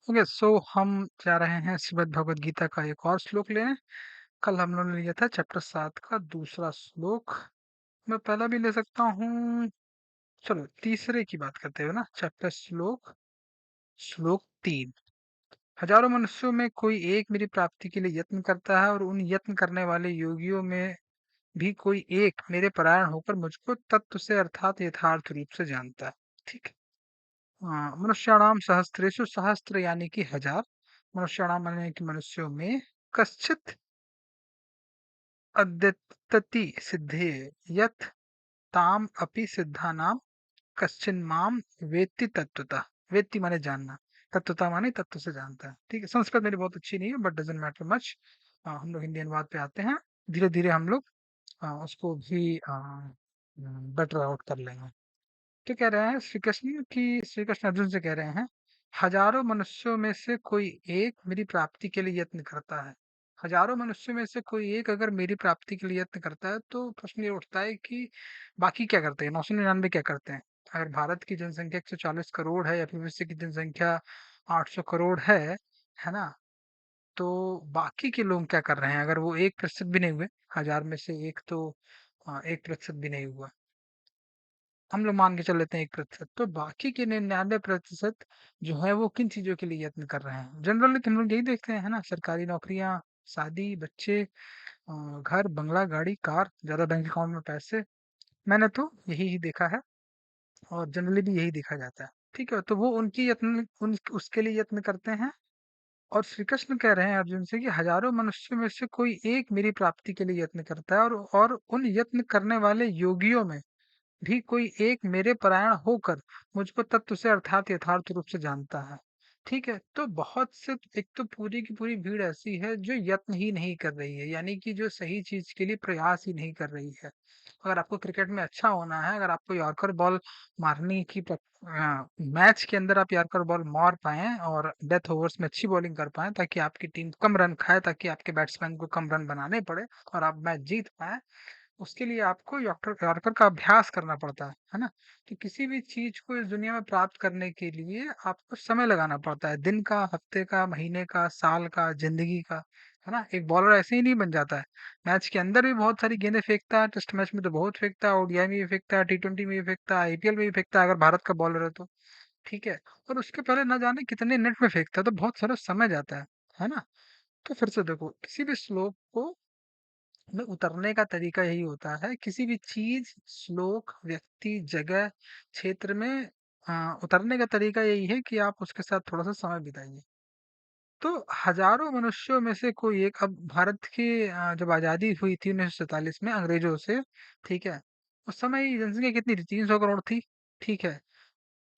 Okay, सो हम जा रहे हैं श्रीमद् भगवद गीता का एक और श्लोक लेने। कल हम लोगों ने लिया था चैप्टर 7 का दूसरा श्लोक। मैं पहला भी ले सकता हूँ। चलो तीसरे की बात करते हुए ना, चैप्टर श्लोक 3। हजारों मनुष्यों में कोई एक मेरी प्राप्ति के लिए यत्न करता है, और उन यत्न करने वाले योगियों में भी कोई एक मेरे परायण होकर मुझको तत्व से अर्थात यथार्थ रूप से जानता है। ठीक है। मनुष्याणाम सहस्त्रेषु सहस्त्र यानी कि हजार। मनुष्याणाम यानी कि मनुष्यों में कश्चित अद्यतति सिद्धे यत् ताम अपि सिद्धानाम कश्चिन माम वेत्ति तत्वतः। वेत्ति माने जानना, तत्वता माने तत्व से जानता है। ठीक है, संस्कृत मेरी बहुत अच्छी नहीं है, बट डजंट मैटर मच। हम लोग हिंदी अनुवाद पे आते हैं। धीरे धीरे हम लोग उसको भी बेटर आउट कर लेंगे। तो कह रहे हैं श्री कृष्ण अर्जुन से कह रहे हैं, हजारों मनुष्यों में से कोई एक मेरी प्राप्ति के लिए यत्न करता है। हजारों मनुष्यों में से कोई एक अगर मेरी प्राप्ति के लिए यत्न करता है, तो प्रश्न ये उठता है कि बाकी क्या करते हैं, 999 क्या करते हैं। अगर भारत की जनसंख्या 140 करोड़ है या फिर विश्व की जनसंख्या 800 करोड़ है ना। तो बाकी के लोग क्या कर रहे हैं, अगर वो 1% भी नहीं हुए, हजार में से एक तो 1% भी नहीं हुआ, हम लोग मान के चल लेते हैं 1%, तो बाकी के 99% जो है वो किन चीजों के लिए यत्न कर रहे हैं। जनरली तो हम लोग यही देखते हैं, है ना, सरकारी नौकरियां, शादी, बच्चे, घर, बंगला, गाड़ी, कार, ज्यादा बैंक अकाउंट में पैसे। मैंने तो यही ही देखा है, और जनरली भी यही देखा जाता है। ठीक है, तो वो उनकी यत्न उसके लिए यत्न करते हैं। और श्री कृष्ण कह रहे हैं अर्जुन से कि हजारों मनुष्यों में से कोई एक मेरी प्राप्ति के लिए यत्न करता है, और उन यत्न करने वाले योगियों में भी कोई एक मेरे परायण होकर मुझको तत्व से अर्थात यथार्थ रूप से जानता है। ठीक है, तो बहुत से, एक तो पूरी की पूरी भीड़ ऐसी है जो यत्न ही नहीं कर रही है, यानी कि जो सही चीज के लिए प्रयास ही नहीं कर रही है। अगर आपको क्रिकेट में अच्छा होना है, अगर आपको यॉर्कर बॉल मारने की मैच के अंदर आप यॉर्कर बॉल मार पाए और डेथ ओवर्स में अच्छी बॉलिंग कर पाए, ताकि आपकी टीम कम रन खाए, ताकि आपके बैट्समैन को कम रन बनाने पड़े और आप मैच जीत पाए, उसके लिए आपको यॉर्कर यॉर्कर का अभ्यास करना पड़ता है ना। तो किसी भी चीज को इस दुनिया में प्राप्त करने के लिए आपको समय लगाना पड़ता है, दिन का, हफ्ते का, महीने का, साल का, जिंदगी का, है ना। एक बॉलर ऐसे ही नहीं बन जाता है। मैच के अंदर भी बहुत सारी गेंदें फेंकता है, टेस्ट मैच में तो बहुत फेंकता है, ओडीआई में भी फेंकता है, टी20 में भी फेंकता है, आईपीएल में भी फेंकता है, अगर भारत का बॉलर है तो। ठीक है। और उसके पहले न जाने कितने नेट में फेंकता है, तो बहुत सारा समय जाता है ना। तो फिर से देखो, किसी भी श्लोक को में उतरने का तरीका यही होता है, किसी भी चीज, श्लोक, व्यक्ति, जगह, क्षेत्र में उतरने का तरीका यही है कि आप उसके साथ थोड़ा सा समय बिताइए। तो हजारों मनुष्यों में से कोई एक, अब भारत की जब आजादी हुई थी 1947 में अंग्रेजों से, ठीक है, उस समय की जनसंख्या कितनी थी, 300 करोड़ थी। ठीक है।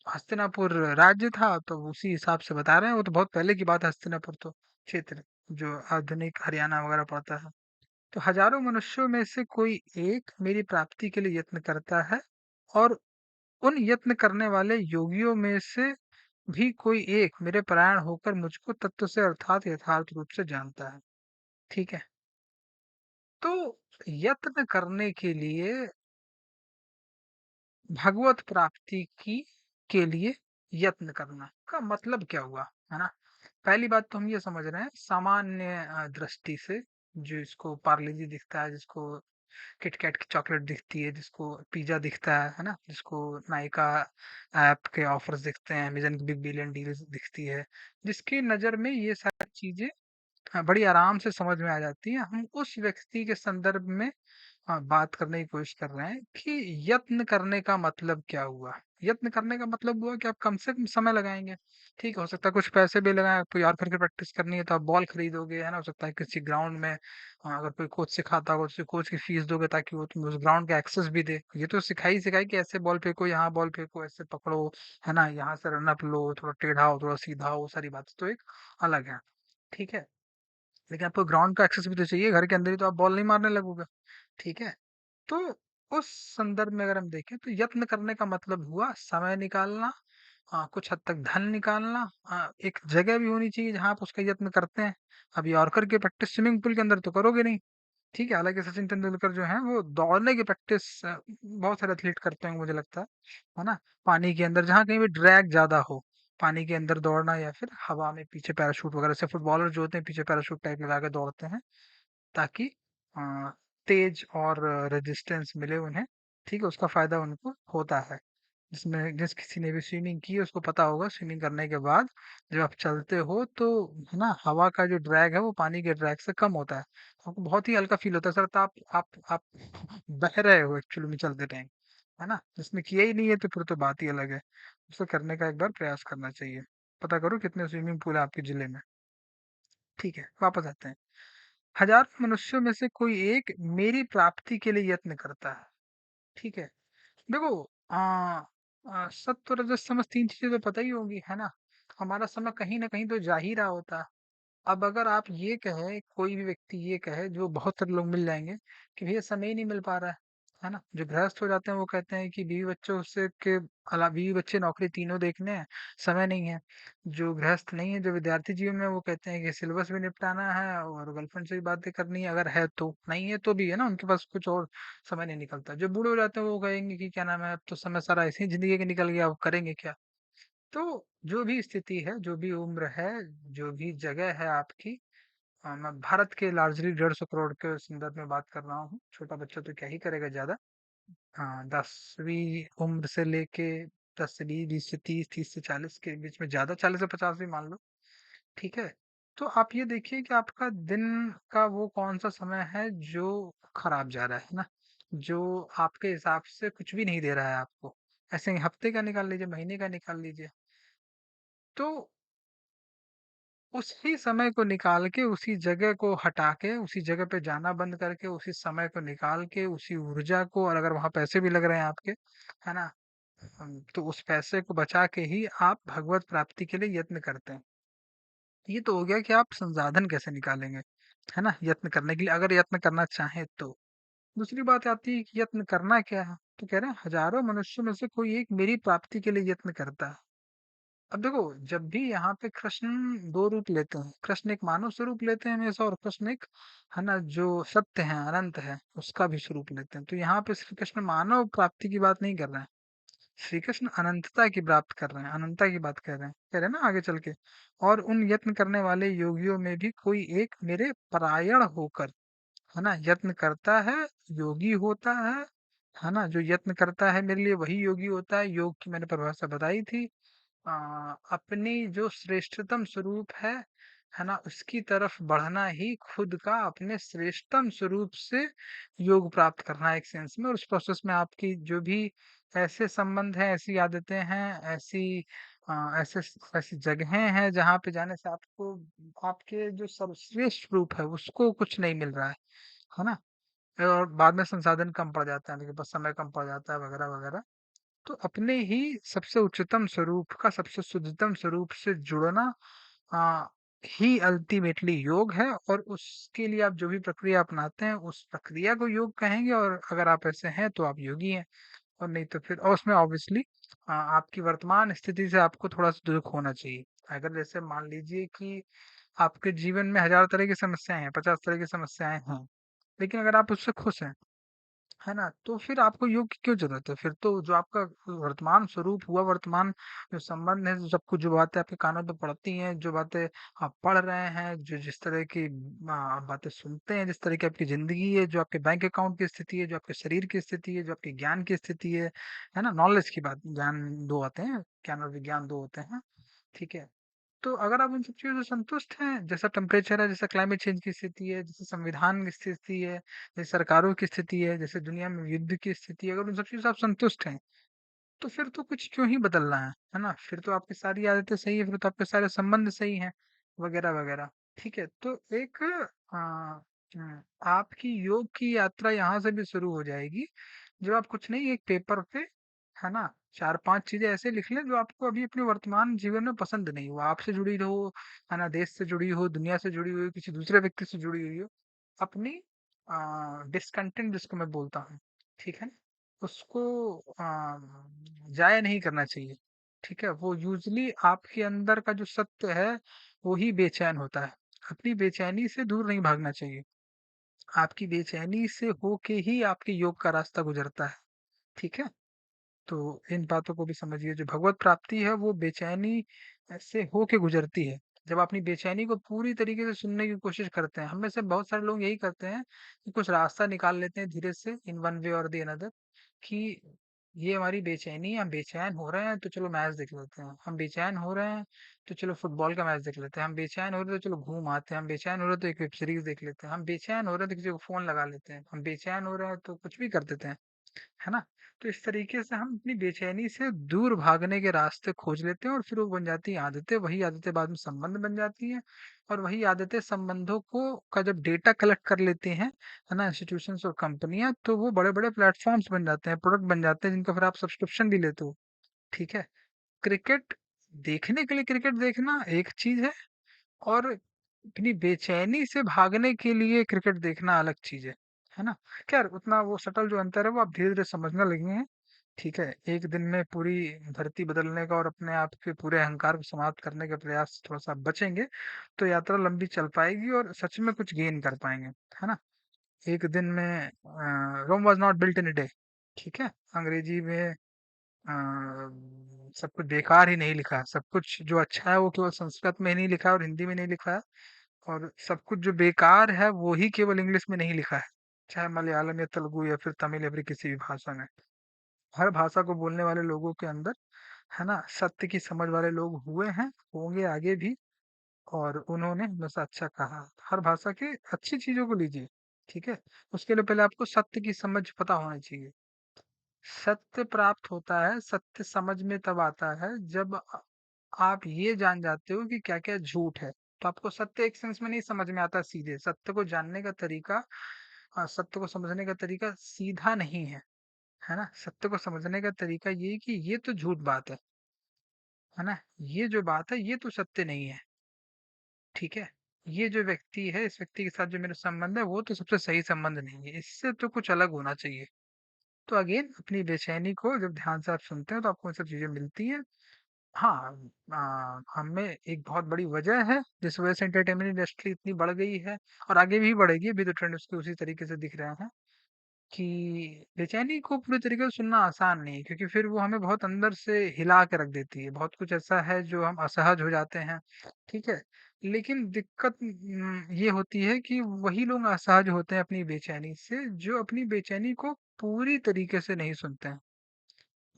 हस्तिनापुर राज्य था, तो उसी हिसाब से बता रहे हैं, वो तो बहुत पहले की बात है, हस्तिनापुर तो क्षेत्र जो आधुनिक हरियाणा वगैरह पड़ता है। तो हजारों मनुष्यों में से कोई एक मेरी प्राप्ति के लिए यत्न करता है, और उन यत्न करने वाले योगियों में से भी कोई एक मेरे परायण होकर मुझको तत्व से अर्थात यथार्थ रूप से जानता है। ठीक है। तो यत्न करने के लिए, भगवत प्राप्ति की के लिए यत्न करना का मतलब क्या हुआ, है ना। पहली बात तो हम ये समझ रहे हैं सामान्य दृष्टि से, जो इसको पार्ले जी दिखता है, जिसको किटकैट की चॉकलेट दिखती है, जिसको पिज्जा दिखता है ना, जिसको नायका ऐप के ऑफर्स दिखते हैं, अमेजन की बिग बिलियन डील्स दिखती है, जिसकी नजर में ये सारी चीजें बड़ी आराम से समझ में आ जाती है, हम उस व्यक्ति के संदर्भ में बात करने की कोशिश कर रहे हैं कि यत्न करने का मतलब क्या हुआ। यत्न करने का मतलब हुआ कि आप कम से कम समय लगाएंगे। ठीक है, हो सकता है कुछ पैसे भी लगाएं, आपको यॉर्कर की प्रैक्टिस करनी है तो आप बॉल खरीदोगे, है ना। हो सकता है किसी ग्राउंड में अगर कोई कोच सिखाता होगा तो कोच की फीस दोगे, ताकि वो तुम्हें उस ग्राउंड का एक्सेस भी दे। ये तो सिखाई सिखाई कि ऐसे बॉल फेंको, यहाँ बॉल फेंको, ऐसे पकड़ो, है ना, यहाँ से रनअप लो, थोड़ा टेढ़ा हो, थोड़ा सीधा हो, वो सारी बातें तो एक अलग है। ठीक है। लेकिन आपको ग्राउंड का एक्सेस भी तो चाहिए, घर के अंदर ही तो आप बॉल नहीं मारने लगोगे। ठीक है। तो उस संदर्भ में अगर हम देखें, तो यत्न करने का मतलब हुआ समय निकालना, कुछ हद तक धन निकालना, एक जगह भी होनी चाहिए जहां आप उसका यत्न करते हैं। अब यॉर्कर की प्रैक्टिस स्विमिंग पूल के अंदर तो करोगे नहीं। ठीक है, हालांकि सचिन तेंदुलकर जो है वो दौड़ने की प्रैक्टिस बहुत सारे एथलीट करते हैं, मुझे लगता है ना, पानी के अंदर जहाँ कहीं भी ड्रैग ज्यादा हो, पानी के अंदर दौड़ना या फिर हवा में पीछे पैराशूट वगैरह से फुटबॉलर जो होते हैं पीछे पैराशूट टाइप लगा के दौड़ते हैं ताकि अ, तेज और रेजिस्टेंस मिले उन्हें। ठीक है, उसका फायदा उनको होता है। जिस किसी ने भी स्विमिंग की है उसको पता होगा स्विमिंग करने के बाद जब आप चलते हो तो है ना हवा का जो ड्रैग है वो पानी के ड्रैग से कम होता है, तो आपको बहुत ही हल्का फील होता है सर। तो आप बह रहे हो एक्चुअली में चलते टाइम, है ना। जिसने किया ही नहीं है तो फिर तो बात ही अलग है। उसे करने का एक बार प्रयास करना चाहिए। पता करो कितने स्विमिंग पूल है आपके जिले में। ठीक है, वापस आते हैं। हजार मनुष्यों में से कोई एक मेरी प्राप्ति के लिए यत्न करता है। ठीक है, देखो आ, सत्व रजस तमस तीन चीजें तो पता ही होगी, है ना। हमारा समय कहीं ना कहीं तो जा ही रहा होता है। अब अगर आप ये कहे, कोई भी व्यक्ति ये कहे, जो बहुत सारे लोग मिल जाएंगे कि भैया समय ही नहीं मिल पा रहा है ना। जो गृहस्थ हो जाते हैं वो कहते हैं कि बीवी बच्चों से के अलावा बीवी बच्चे नौकरी तीनों देखने हैं, समय नहीं है। जो गृहस्थ नहीं है, जो विद्यार्थी जीवन में, वो कहते हैं कि सिलेबस भी निपटाना है और गर्लफ्रेंड से भी बातें करनी है, अगर है तो, नहीं है तो भी है ना, उनके पास कुछ और समय नहीं निकलता। जो बूढ़े हो जाते हैं वो कहेंगे कि क्या नाम है, अब तो समय सारा ऐसे ही जिंदगी के निकल गया, अब करेंगे क्या। तो जो भी स्थिति है, जो भी उम्र है, जो भी जगह है आपकी, मैं भारत के लार्जली 150 करोड़ के संदर्भ में बात कर रहा हूँ। छोटा बच्चा तो क्या ही करेगा ज्यादा। हाँ, 10वीं उम्र से लेके 10 से 20, 20 से 30, 30 से 40 के बीच में, ज्यादा 40 से 50 भी मान लो। ठीक है, तो आप ये देखिए कि आपका दिन का वो कौन सा समय है जो खराब जा रहा है ना, जो आपके हिसाब से कुछ भी नहीं दे रहा है आपको। ऐसे ही हफ्ते का निकाल लीजिए, महीने का निकाल लीजिए। तो उसी समय को निकाल के, उसी जगह को हटा के, उसी जगह पे जाना बंद करके, उसी समय को निकाल के, उसी ऊर्जा को, और अगर वहां पैसे भी लग रहे हैं आपके, है ना, तो उस पैसे को बचा के ही आप भगवत प्राप्ति के लिए यत्न करते हैं। ये तो हो गया कि आप संसाधन कैसे निकालेंगे, है ना, यत्न करने के लिए, अगर यत्न करना चाहें तो। दूसरी बात आती है कि यत्न करना क्या है, तो कह रहे हैं हजारों मनुष्यों में से कोई एक मेरी प्राप्ति के लिए यत्न करता है। अब देखो, जब भी यहाँ पे कृष्ण दो रूप लेते हैं, कृष्ण एक मानव स्वरूप लेते हैं हमेशा, और कृष्ण एक, है ना, जो सत्य है, अनंत है, उसका भी स्वरूप लेते हैं। तो यहाँ पे श्री कृष्ण मानव प्राप्ति की बात नहीं कर रहे हैं, श्री कृष्ण अनंतता की प्राप्त कर रहे हैं, अनंतता की बात कर रहे हैं, कह रहे हैं ना आगे चल के। और उन यत्न करने वाले योगियों में भी कोई एक मेरे परायण होकर, है ना, यत्न करता है, योगी होता है ना। जो यत्न करता है मेरे लिए वही योगी होता है। योग की मैंने परिभाषा बताई थी। अपनी जो श्रेष्ठतम स्वरूप है ना, उसकी तरफ बढ़ना ही खुद का अपने श्रेष्ठतम स्वरूप से योग प्राप्त करना है एक सेंस में। और उस प्रोसेस में आपकी जो भी ऐसे संबंध हैं, ऐसी आदतें हैं, ऐसी ऐसे ऐसी जगहें हैं जहाँ पे जाने से आपको आपके जो सर्वश्रेष्ठ रूप है उसको कुछ नहीं मिल रहा है ना। और बाद में संसाधन कम पड़ जाता है, आपके पास समय कम पड़ जाता है, वगैरह वगैरह। तो अपने ही सबसे उच्चतम स्वरूप का, सबसे शुद्धतम स्वरूप से जुड़ना आ, ही अल्टीमेटली योग है। और उसके लिए आप जो भी प्रक्रिया अपनाते हैं उस प्रक्रिया को योग कहेंगे, और अगर आप ऐसे हैं तो आप योगी हैं। और नहीं तो फिर, और उसमें ऑब्वियसली आपकी वर्तमान स्थिति से आपको थोड़ा सा दुख होना चाहिए। अगर जैसे मान लीजिए कि आपके जीवन में 1000 तरह की समस्याएं हैं, 50 तरह की समस्याएं हैं, लेकिन अगर आप उससे खुश हैं, है ना, तो फिर आपको योग की क्यों जरूरत है। फिर तो जो आपका वर्तमान स्वरूप हुआ, वर्तमान जो संबंध है, जो सब कुछ, जो बातें आपके कानों पे पड़ती हैं, जो बातें आप पढ़ रहे हैं, जो जिस तरह की आप बातें सुनते हैं, जिस तरह की आपकी जिंदगी है, जो आपके बैंक अकाउंट की स्थिति है, जो आपके शरीर की स्थिति है, जो आपके ज्ञान की स्थिति है ना, नॉलेज की बात, ज्ञान दो आते हैं, ज्ञान और विज्ञान दो होते हैं। ठीक है, तो अगर आप उन सब चीज़ों से संतुष्ट हैं, जैसा टेम्परेचर है, जैसा क्लाइमेट चेंज की स्थिति है, जैसे संविधान की स्थिति है, जैसे सरकारों की स्थिति है, जैसे दुनिया में युद्ध की स्थिति है, अगर उन सब चीज़ों से आप संतुष्ट हैं, तो फिर तो कुछ क्यों ही बदलना है ना? फिर तो आपकी सारी आदतें सही है, फिर तो आपके सारे संबंध सही हैं, वगैरह वगैरह। ठीक है, तो एक आपकी योग की यात्रा यहाँ से भी शुरू हो जाएगी, जब आप कुछ नहीं, एक पेपर पे, है ना, 4-5 चीजें ऐसे लिख लें जो आपको अभी अपने वर्तमान जीवन में पसंद नहीं हो, आपसे जुड़ी हो, है ना, देश से जुड़ी हो, दुनिया से जुड़ी हुई, किसी दूसरे व्यक्ति से जुड़ी हुई हो, अपनी डिस्कंटेंट जिसको मैं बोलता हूँ, ठीक है ना, उसको जाया नहीं करना चाहिए। ठीक है, वो यूजली आपके अंदर का जो सत्य है वो ही बेचैन होता है। अपनी बेचैनी से दूर नहीं भागना चाहिए, आपकी बेचैनी से होके ही आपके योग का रास्ता गुजरता है। ठीक है, तो इन बातों को भी समझिए। जो भगवत प्राप्ति है वो बेचैनी से होके गुजरती है। जब अपनी बेचैनी को पूरी तरीके से सुनने की कोशिश करते हैं, हम में से बहुत सारे लोग यही करते हैं कि कुछ रास्ता निकाल लेते हैं धीरे से, इन वन वे और द अनदर, कि ये हमारी बेचैनी है, हम बेचैन हो रहे हैं तो चलो मैच देख लेते हैं, हम बेचैन हो रहे हैं तो चलो फुटबॉल का मैच देख लेते हैं, हम बेचैन हो रहे हैं तो चलो घूम आते हैं, हम बेचैन हो रहे हैं तो एक वेब सीरीज देख लेते हैं, हम बेचैन हो रहे हैं तो किसी को फोन लगा लेते हैं, हम बेचैन हो रहे हैं तो कुछ भी कर देते हैं, है ना? तो इस तरीके से हम अपनी बेचैनी से दूर भागने के रास्ते खोज लेते हैं और फिर वो बन जाती हैं आदतें, वही आदतें बाद में संबंध बन जाती हैं, और वही आदतें संबंधों को का जब डेटा कलेक्ट कर लेते हैं, है ना, इंस्टीट्यूशंस और कंपनियां, तो वो बड़े बड़े प्लेटफॉर्म्स बन जाते हैं, प्रोडक्ट बन जाते हैं जिनका फिर आप सब्सक्रिप्शन भी लेते हो। ठीक है। क्रिकेट देखने के लिए क्रिकेट देखना एक चीज है, और अपनी बेचैनी से भागने के लिए क्रिकेट देखना अलग चीज है ना? खैर उतना वो सटल जो अंतर है वो आप धीरे धीरे समझने लगे हैं। ठीक है, एक दिन में पूरी धरती बदलने का और अपने आप के पूरे अहंकार को समाप्त करने का प्रयास से थोड़ा सा आप बचेंगे, तो यात्रा लंबी चल पाएगी और सच में कुछ गेन कर पाएंगे, है ना? एक दिन में Rome was not built in a day. ठीक है, अंग्रेजी में सब कुछ बेकार ही नहीं लिखा है, सब कुछ जो अच्छा है वो केवल संस्कृत में ही नहीं लिखा है और हिंदी में नहीं लिखा है, और सब कुछ जो बेकार है वो ही केवल इंग्लिश में नहीं लिखा है, चाहे मलयालम या तेलुगु या फिर तमिल या फिर किसी भी भाषा में। हर भाषा को बोलने वाले लोगों के अंदर, है ना, सत्य की समझ वाले लोग हुए हैं, होंगे आगे भी, और उन्होंने हमेशा अच्छा कहा। हर भाषा की अच्छी चीजों को लीजिए। ठीक है, उसके लिए पहले आपको सत्य की समझ पता होनी चाहिए। सत्य प्राप्त होता है, सत्य समझ में तब आता है जब आप ये जान जाते हो कि क्या क्या झूठ है। तो आपको सत्य एक सेंस में नहीं समझ में आता सीधे, सत्य को जानने का तरीका, सत्य को समझने का तरीका सीधा नहीं है ना? सत्य को समझने का तरीका ये है कि ये तो झूठ बात है ना? ये जो बात है ये तो सत्य नहीं है। ठीक है, ये जो व्यक्ति है, इस व्यक्ति के साथ जो मेरा संबंध है वो तो सबसे सही संबंध नहीं है, इससे तो कुछ अलग होना चाहिए। तो अगेन अपनी बेचैनी को जब ध्यान से आप सुनते हैं तो आपको ये सब चीजें मिलती हैं। हाँ, हमें एक बहुत बड़ी वजह है जिस वजह से एंटरटेनमेंट इंडस्ट्री इतनी बढ़ गई है, और आगे भी बढ़ेगी, अभी तो ट्रेंड उसके उसी तरीके से दिख रहे हैं, कि बेचैनी को पूरी तरीके से सुनना आसान नहीं है, क्योंकि फिर वो हमें बहुत अंदर से हिला के रख देती है, बहुत कुछ ऐसा है जो हम असहज हो जाते हैं। ठीक है, लेकिन दिक्कत ये होती है कि वही लोग असहज होते हैं अपनी बेचैनी से जो अपनी बेचैनी को पूरी तरीके से नहीं सुनते हैं।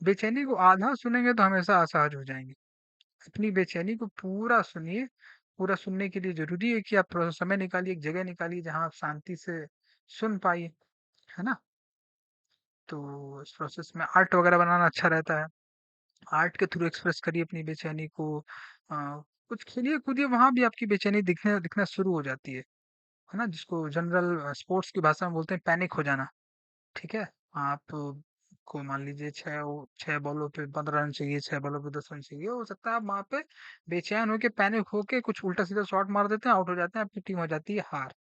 बेचैनी को आधा सुनेंगे तो हमेशा असहज हो जाएंगे। अपनी बेचैनी को पूरा सुनिए। पूरा सुनने के लिए ज़रूरी है कि आप थोड़ा-सा समय निकालिए, एक जगह निकालिए जहाँ आप शांति से सुन पाइए, है ना? तो इस प्रोसेस में आर्ट वगैरह बनाना अच्छा रहता है। आर्ट के थ्रू एक्सप्रेस करिए अपनी बेचैनी को। कुछ खेलिए-कूदिए, वहाँ भी आपकी बेचैनी दिखने दिखना शुरू हो जाती है ना? जिसको जनरल स्पोर्ट्स की भाषा में बोलते हैं पैनिक हो जाना। ठीक है? आप को मान लीजिए 6 बॉलों पे 15 रन चाहिए, 6 बॉलों पे 10 रन चाहिए। हो सकता है आप वहाँ पे बेचैन होके पैनिक होके कुछ उल्टा-सीधा शॉट मार देते हैं, आउट हो जाते हैं, आपकी टीम हो जाती है हार।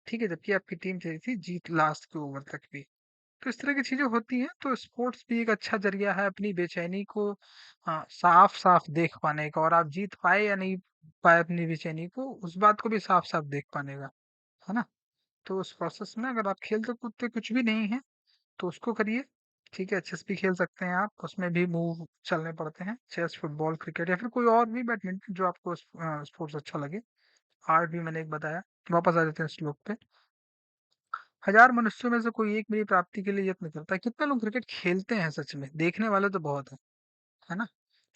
ठीक है? जबकि आपकी टीम चाहिए थी जीत लास्ट के ओवर तक भी। तो इस तरह की चीज़ें होती हैं, तो स्पोर्ट्स भी एक अच्छा ज़रिया है अपनी बेचैनी को साफ-साफ देख पाने का, और आप जीत पाए या नहीं पाए अपनी बेचैनी को, उस बात को भी साफ-साफ देख पाने का। है ना? तो उस प्रोसेस में अगर आप खेलते-कूदते कुछ भी नहीं है तो उसको करिए। ठीक है, चेस भी खेल सकते हैं आप, उसमें भी मूव चलने पड़ते हैं। चेस, फुटबॉल, क्रिकेट या फिर कोई और भी बैडमिंटन जो आपको स्पोर्ट्स अच्छा लगे। आर्ट भी मैंने एक बताया। वापस आ जाते हैं श्लोक पे। हजार मनुष्यों में से कोई एक मेरी प्राप्ति के लिए यत्न करता है। कितने लोग क्रिकेट खेलते हैं सच में? देखने वाले तो बहुत है ना?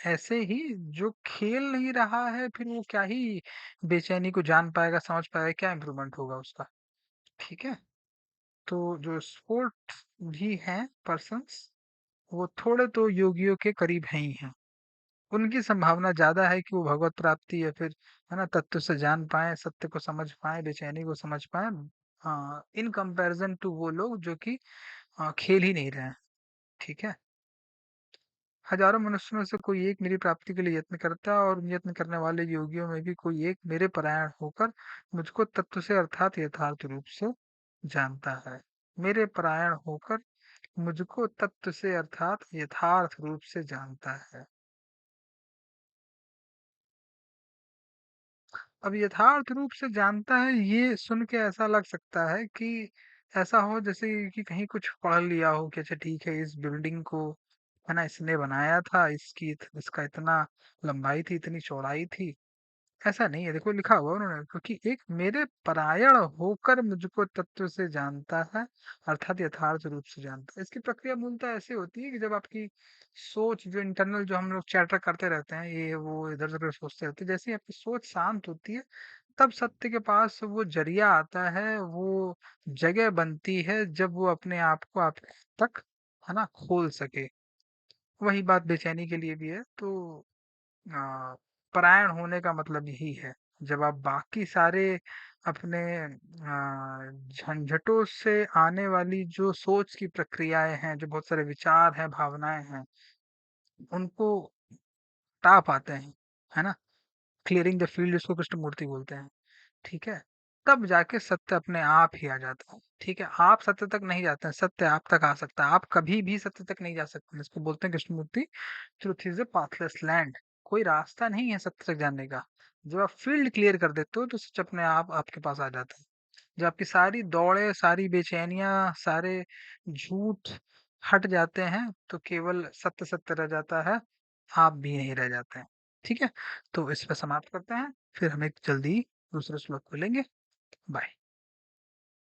ऐसे ही जो खेल नहीं रहा है फिर वो क्या ही बेचैनी को जान पाएगा, समझ पाएगा, क्या इम्प्रूवमेंट होगा उसका? ठीक है? तो जो स्पोर्ट्स भी हैं पर्सन्स, वो थोड़े तो योगियों के करीब हैं ही हैं। उनकी संभावना ज़्यादा है कि वो भगवत प्राप्ति या फिर, है ना, तत्व से जान पाएँ, सत्य को समझ पाएँ, बेचैनी को समझ पाएँ, इन कंपैरिज़न टू वो लोग जो कि खेल ही नहीं रहे हैं। ठीक है? हज़ारों मनुष्यों में से कोई एक मेरी प्राप्ति के लिए यत्न करता है, और उन यत्न करने वाले योगियों में भी कोई एक मेरे परायण होकर मुझको तत्व से अर्थात यथार्थ रूप से जानता है। मेरे परायण होकर मुझको तत्व से अर्थात यथार्थ रूप से जानता है। अब यथार्थ रूप से जानता है ये सुन के ऐसा लग सकता है कि ऐसा हो जैसे कि कहीं कुछ पढ़ लिया हो कि अच्छा ठीक है इस बिल्डिंग को है ना, इसने बनाया था, इसका इतना लंबाई थी, इतनी चौड़ाई थी। ऐसा नहीं है, देखो लिखा हुआ है उन्होंने, क्योंकि एक मेरे परायण होकर मुझको तत्व से जानता है, अर्थात यथार्थ रूप से जानता है। इसकी प्रक्रिया मूलतः ऐसी होती है कि जब आपकी सोच जो इंटरनल, जो हम लोग चैटर करते रहते हैं, ये वो इधर उधर सोचते रहते हैं, जैसे ही आपकी सोच शांत होती है, तब सत्य के पास वो जरिया आता है, वो जगह बनती है, जब वो अपने आप को आप तक, है ना, खोल सके। वही बात बेचैनी के लिए भी है। तो अ, परायण होने का मतलब यही है, जब आप बाकी सारे अपने झंझटों से आने वाली जो सोच की प्रक्रियाएं हैं, जो बहुत सारे विचार हैं, भावनाएं हैं, उनको ता पाते हैं, है ना, क्लियरिंग द फील्ड, जिसको कृष्णमूर्ति बोलते हैं। ठीक है, तब जाके सत्य अपने आप ही आ जाता है। ठीक है, आप सत्य तक नहीं जाते हैं, सत्य आप तक आ सकता है, आप कभी भी सत्य तक नहीं जा सकते, इसको बोलते हैं Krishnamurti, truth is a pathless land. कोई रास्ता नहीं है सत्य तक जाने का। जब आप फील्ड क्लियर कर देते हो, तो सच अपने आप आपके पास आ जाता है। जब आपकी सारी दौड़े, सारी बेचैनियां, सारे झूठ हट जाते हैं, तो केवल सत्य सत्य रह जाता है, आप भी नहीं रह जाते हैं। ठीक है, तो इस पे समाप्त करते हैं, फिर हम एक जल्दी दूसरे श्लोक को लेंगे। बाय।